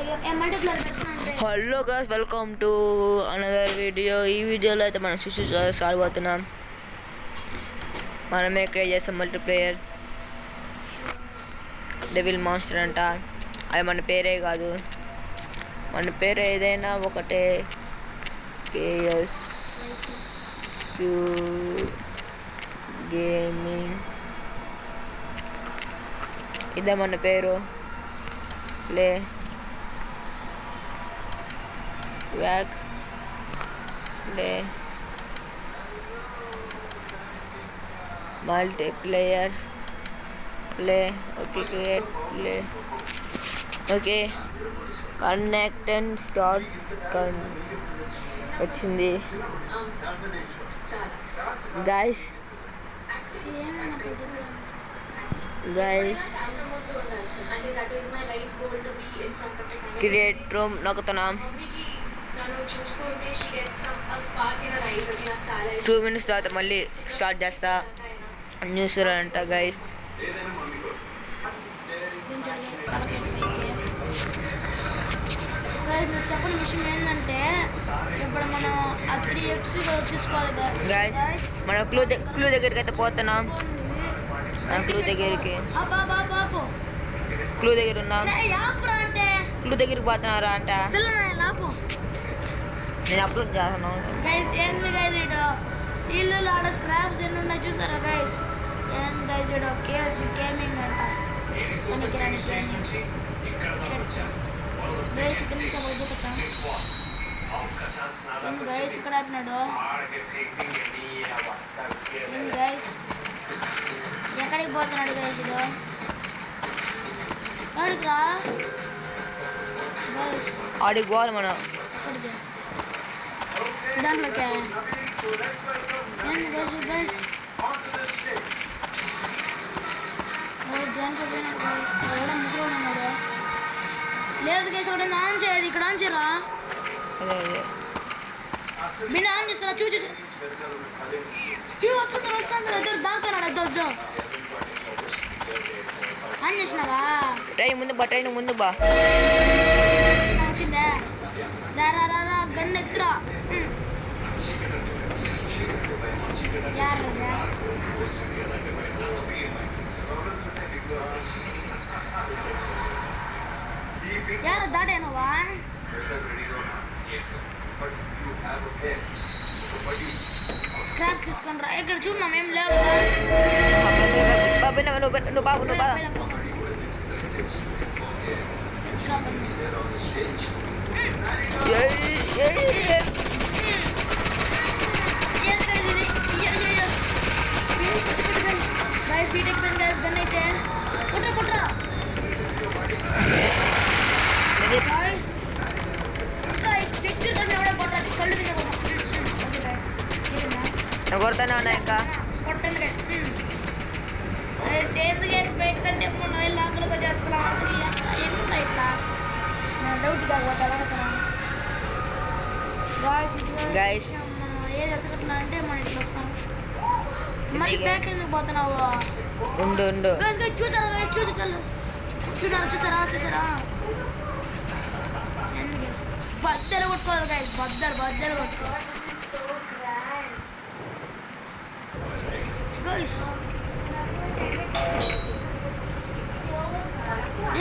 Hello guys, welcome to another video. ఈ వీడియోలో అయితే మనం చూసి సాల్వ్ అవుతున్నాం. మనమే క్రియేట్ చేస్తాం మల్టీప్లేయర్ డెవిల్ మాన్స్టర్ అంట. అది మన పేరే కాదు, మన పేరు ఏదైనా ఒకటే. కేఎస్ గేమింగ్ ఇదే మన పేరు. Play back play multiplayer play. Okay, create play. Okay, connect and starts వచ్చింది. గైస్ క్రియేట్ రూమ్ నొక్కుతున్నాం. 2 minutes తర్వాత మళ్ళీ స్టార్ట్ చేస్తా. న్యూస్ అంట గైస్. చెప్పిన విషయం ఏంటంటే ఇప్పుడు మనం ఆ 3x తీసుకోవాలి గైస్. మనం క్లూ దగ్గరికి అయితే పోతున్నాం. మనం క్లూ దగ్గరికి ఉన్నాం. క్లూ దగ్గరికి పోతున్నారా అంట. నేను అప్లోడ్ చేస్తాను. ఇల్లు ఆడ స్క్రాప్స్ ఎన్ని ఉన్నాయి చూసారా గైస్? ఏంది గైస్ ఇడ కేఎస్ గేమింగ్ అంట. పనికిరాని గేమింగ్ గైస్. ఇక్కడ నుంచి వద్దుకొచ్చా ఏంది గైస్ ఇక్కడ ఆపినాడు? ఏంది గైస్ ఎక్కడికి పోతున్నాడు గైస్? ఇది ఎక్కడికి రా గైస్? ఆడికి పోవాలి మనం. ఎక్కడికి? దాంట్లోకే ఏంది గైస్? గైస్ దాంట్లో ఎవడో ముసలి ఉన్నాడు. లేదు గైస్, ఒకటి ఆన్ చేయదు. ఇక్కడ ఆన్ చేయరా? మీరు ఆన్ చేస్తారా? చూసి వస్తుంది ఇద్దరు దాంతున్నాడు. వద్దు ఆన్ చేసినావా? ట్రైన్ ముందు బా. వచ్చిందే దారా గన్ను ఎత్తురా. యారు దాటేనవా? స్క్రాప్ తీసుకొని రా. ఇక్కడ చూడమా ఏం లేవు. Seat ఎక్కిపోయింది guys. గన్ అయితే కుట్రా గైస్. కళ్ళు మీద కొడతానే ఉన్నా ఇంకా. కొట్టండి చేతి గైస్. బయట కంటే మొన్న లోపలికి వచ్చేస్తున్నాం. అసలు ఏంటా ఇట్లా డౌట్ కాకపోతే గైస్ ఏది ఎచ్చగట్లా అంటే మనం ఇట్లా వస్తాం. మళ్ళీ బ్యాక్ ఎందుకు పోతున్నావు? ఉండు చూసారా బద్దలు కొట్టుకోవాలి గైస్. బద్దలు కొట్టుకోవాలి గైస్.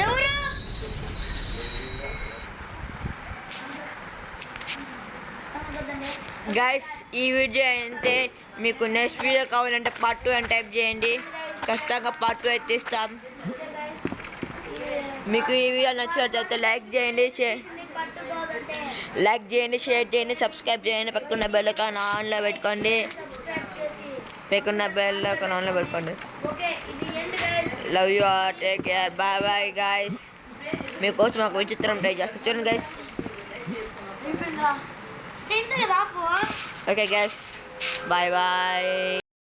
ఎవరు గైస్, ఈ వీడియో అయితే మీకు నెక్స్ట్ వీడియో కావాలంటే పార్ట్ 2 అని టైప్ చేయండి. ఖచ్చితంగా పార్ట్ 2 అయితే ఇస్తాం. మీకు ఈ వీడియో నచ్చినట్లయితే లైక్ చేయండి, షేర్ చేయండి, సబ్స్క్రైబ్ చేయండి. పక్కన బెల్ ఐకాన్ ఆన్లో పెట్టుకోండి. Love you all, take care, bye guys. మీకోసం ఒక విచిత్రం ట్రై చేస్తా, చూడండి గైస్. Okay guys, bye.